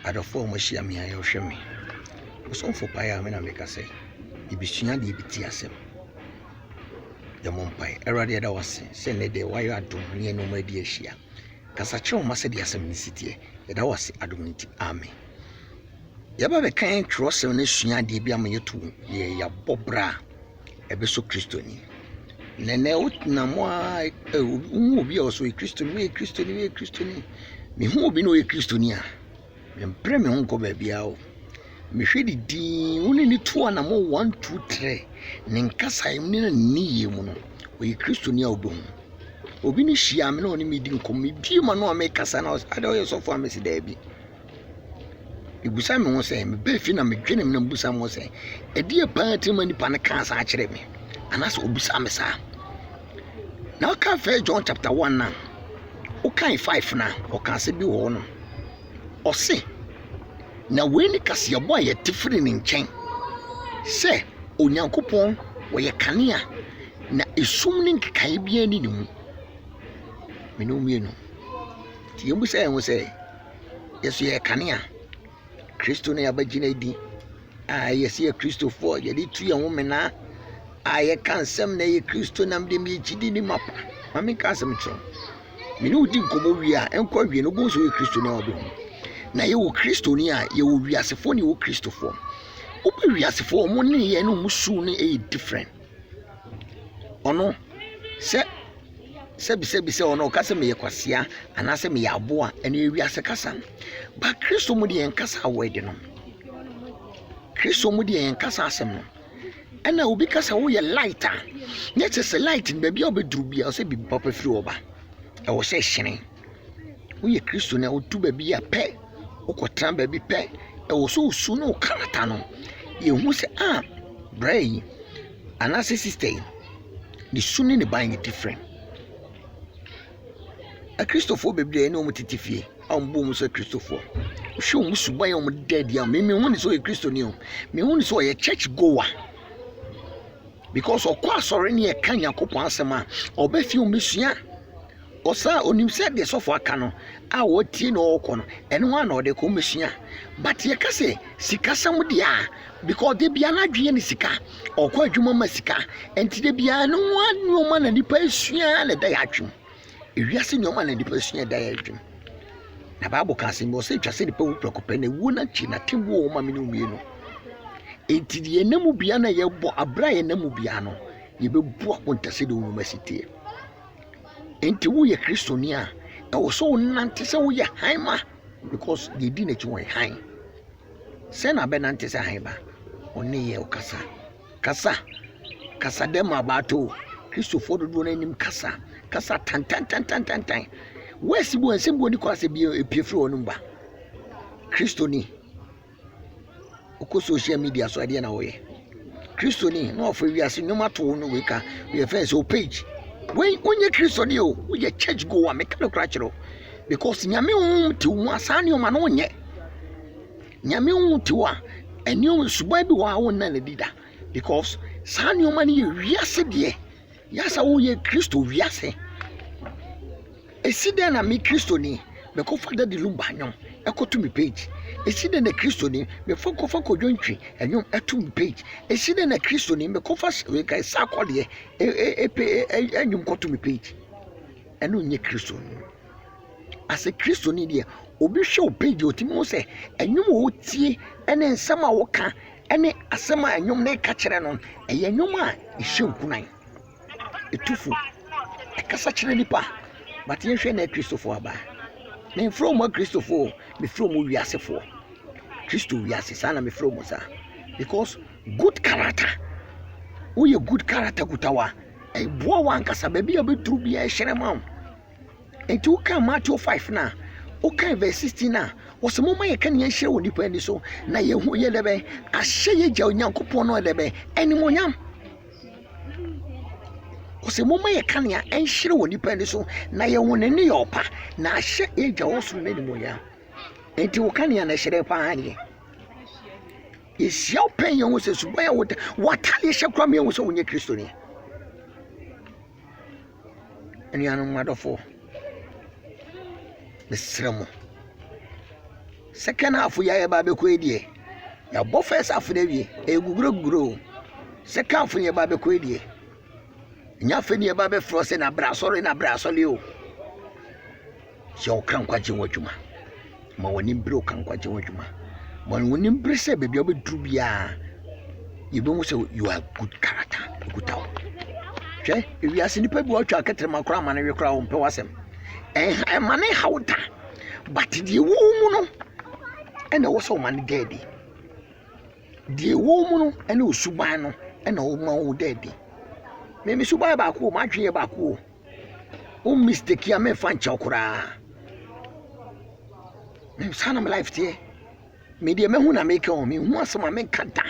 Adofo mo hia me ayehwe me. So for paya me na make say. Ibisua de ibiti asem. Ya mompai. Erade da wase. Se ne de wayo adom ne no ma di ahia. Kasa kyew ma se de asem ni sitie. Ya da wase adom nti. Amen. Ya ba be kan trosem ne sua de bi am yetu. Ye ya bobra. Ebe so Kristoni. Nene utna mo obi a so Kristoni, we Kristoni. Me hu obi no ye Kristoni a. Me mpre me hu ko ba bia o. Me hwedi din woni ni to na mo 1 2 3 ne nkasa im ne niye mu no we Kristoni a obom obi ni hia me na oni me di nkom me bi ma no me kasa na ade o so fo amesi da bi ibusa me ho se me be fi na me dwene me na busa mo se edi e pa atima ni pa ne kan sa akere me anase obusa me sa na ka fe John chapter 1 na o kan 5 na o kan se bi wo no o se na weni kase yebo aye tifiri ne nchen se onyankopon wo ye kanea na esum ne nkekai bia ni mu menu mienu ti yemu se en se yeso ye kanea Kristo ne abagina di yesi ye Kristofo ye di tu ye ho mena aye kansem na ye Kristo nam de mi chidi ni mapa mami kansem tro menu di nkomo wi a enko wi no bo so ye Kristo ne obo na ye wo Kristoni a ye wo wiasefo ne wo Kristofo obi wiasefo mo ne ye no musu ne e different ono se ono kasa me ye kwasea anase me ye aboa ene wiase kasa ba Kristo mu de en kasa wede no Kristo mu de en kasa asem no ena obi kasa wo ye light a net se light ne bia obeduru bia o se bi papa firi oba e wo se hyene wo ye Kristo na wo tu ba bia pe okotan ba bi pe e wo so su no karata no ye hu se bray anase sister the suni ne buying different a Christopher baby no mutitifie ambo mu so Christopher hwe mu suban o mu dead ya me hu ni so ye Christoni o me hu ni so ye church goer because okwa sori ne ye kan yakopon asema obafi o mesua osa onim se de sofo aka no a wo tie no okono ene ho na ode ko mesua but ye kase sika sam dia because de bia na dwe ne sika okwa adwuma ma sika enti de bia no ho ma na nipa esua na da ya atwum ewiase nyoma na nipa esua da ya atwum na Bible kan se mo se twase nipa wu prekope na wu na chi na tembo o ma me no mienu enti de enemu bia na ye bo abra ye enemu bia no ye bebu akontase de wo masite enti wo ye Kristoni a e wo so nante se wo ye haima because they di na chi wo hain se na be nante se hain ba oni ye okasa kasa dem abato Kristofo do na nim kasa tan wesi bo ensem bo ni ko ase bi epiefri onum ba Kristoni oko social media so ade na wo ye Kristoni no ofo wi ase nyoma to no we ka we fence o page when onye Kristoni o we church go wa make no krachero because nyame hu ti hu asane o ma no nye nyame hu ti wa eni o subai bi wa won na na dida because sane o ma ne wiase de yasa wo ye Kristo wiase eside na me Kristoni me ko fada de lumba nyom ekoto mi page eside na Kristoni me foko dwontwi enyom eto mi page eside na Kristoni me ko fa we kai sakode enyom ko to mi page eno nye Kristoni ase Kristoni de obi hwe o page otimi wo se enyom wo tie ene nsama wo ka ene asema enyom na ka kire no eye enyom a ehwe nkunan etufu ekasa kire nipa but ye hwe na Kristofo aba me from Kristofo me from wiasefo Kristo wiase sana me from sa because good character wo ye good character gutawa e boa wan kasa ba bia beduru bia hyere ma enti wo kan Matthew 5 na wo kan verse 16 na wo se mo ma ye kan ye hyere wo nipa ni so na ye hu ye lebe ahye ye gya onyankopon no lebe eni monyam ose mo maye kan ya enhire woni pa ni so na ye won ni yopa na ahye eja woso na ni moya enti wo kan ya na hire pa ani yesia pen ye wo se suba ya watale hye kra me wo so wonye Kristo ni eni anu madofo mesremo second half ya ba be ko edie ya bo first half na wie eguguro second half ya ba be ko edie nya fe ne ba be fro se na bra sori o yo kan kwaje wadwuma ma woni bre kan kwaje wadwuma ma woni bre se be bia be duru bia you be say you are good character good out che if you asini pa bi watwa aketere makora ma na we kora wo mpe wasem ma ne hawta but the wo mu no ena wo so man dedi the wo mu no ena osuban no ena wo ma wo dedi me suban ba ko ma twe ba ko o mistake ya me fan chokora me sana my life tie me de me hu na me ka o me hu asema me kanta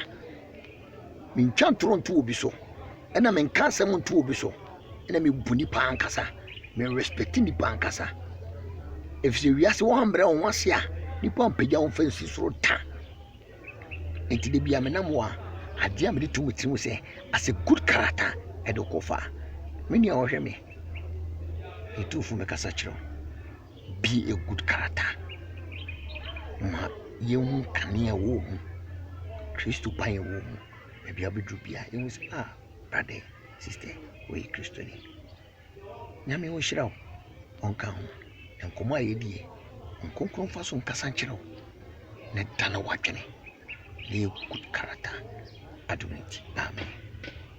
me ntwa toronto obi so ena me nka asem nto obi so ena me buni pa ankasa me respect ni pa ankasa if you wiase wo hambre won wase a nipa mpagya won fansi soro ta enti de bia me namwa ade a me de tumutimu se as a good character edo kofa me ni a wo hwe me itufu me kasa kiro be a good character ma yehu kania wo mu Kristo pan wo mu e bia bedu bia yehu se brother sister we Kristo ni nyame wo hira onka ho enkomo ayedie nkonkron fa so nkasa nkiro ne dana wadwene ne good character aduniti amen.